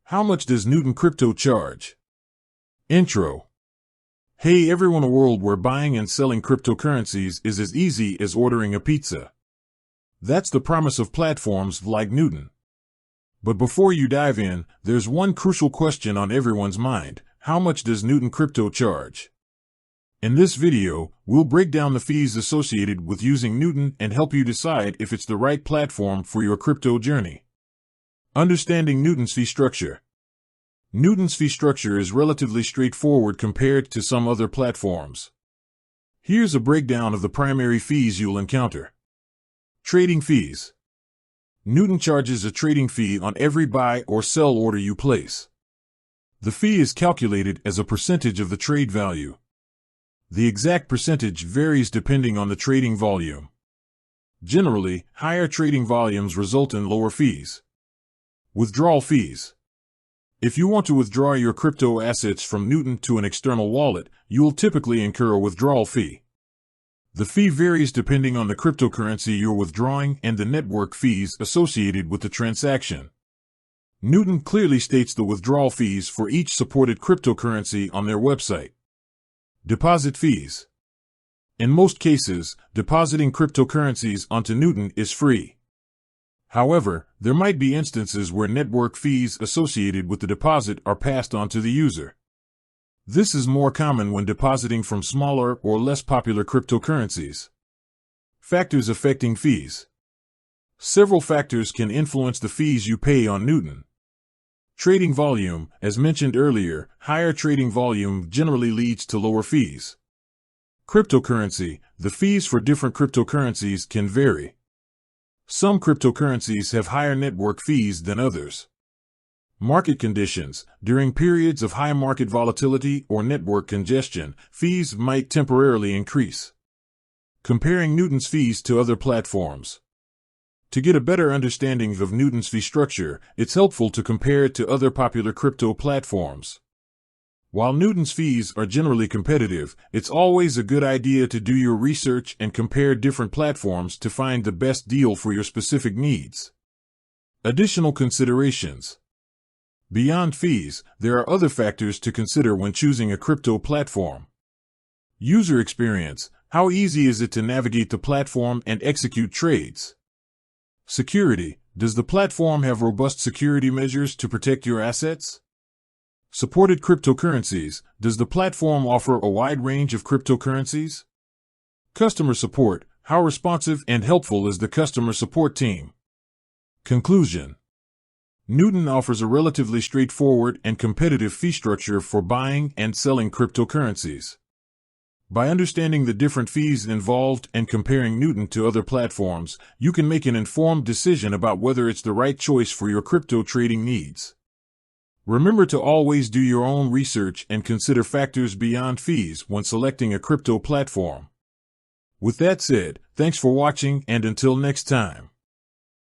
How much does Newton Crypto charge? Intro. Hey everyone, a world where buying and selling cryptocurrencies is as easy as ordering a pizza. That's the promise of platforms like Newton. But before you dive in, there's one crucial question on everyone's mind. How much does Newton Crypto charge? In this video, we'll break down the fees associated with using Newton and help you decide if it's the right platform for your crypto journey. Understanding Newton's fee structure. Newton's fee structure is relatively straightforward compared to some other platforms. Here's a breakdown of the primary fees you'll encounter. Trading fees. Newton charges a trading fee on every buy or sell order you place. The fee is calculated as a percentage of the trade value. The exact percentage varies depending on the trading volume. Generally, higher trading volumes result in lower fees. Withdrawal fees. If you want to withdraw your crypto assets from Newton to an external wallet, you will typically incur a withdrawal fee. The fee varies depending on the cryptocurrency you're withdrawing and the network fees associated with the transaction. Newton clearly states the withdrawal fees for each supported cryptocurrency on their website. Deposit fees. In most cases, depositing cryptocurrencies onto Newton is free. However, there might be instances where network fees associated with the deposit are passed on to the user. This is more common when depositing from smaller or less popular cryptocurrencies. Factors affecting fees. Several factors can influence the fees you pay on Newton. Trading volume. As mentioned earlier, higher trading volume generally leads to lower fees. Cryptocurrency. The fees for different cryptocurrencies can vary. Some cryptocurrencies have higher network fees than others. Market conditions. During periods of high market volatility or network congestion, fees might temporarily increase. Comparing Newton's fees to other platforms. To get a better understanding of Newton's fee structure, it's helpful to compare it to other popular crypto platforms. While Newton's fees are generally competitive, it's always a good idea to do your research and compare different platforms to find the best deal for your specific needs. Additional considerations. Beyond fees, there are other factors to consider when choosing a crypto platform. User experience. How easy is it to navigate the platform and execute trades? Security. Does the platform have robust security measures to protect your assets? Supported cryptocurrencies. Does the platform offer a wide range of cryptocurrencies? Customer support. How responsive and helpful is the customer support team? Conclusion. Newton offers a relatively straightforward and competitive fee structure for buying and selling cryptocurrencies. By understanding the different fees involved and comparing Newton to other platforms, you can make an informed decision about whether it's the right choice for your crypto trading needs. Remember to always do your own research and consider factors beyond fees when selecting a crypto platform. With that said, thanks for watching, and until next time.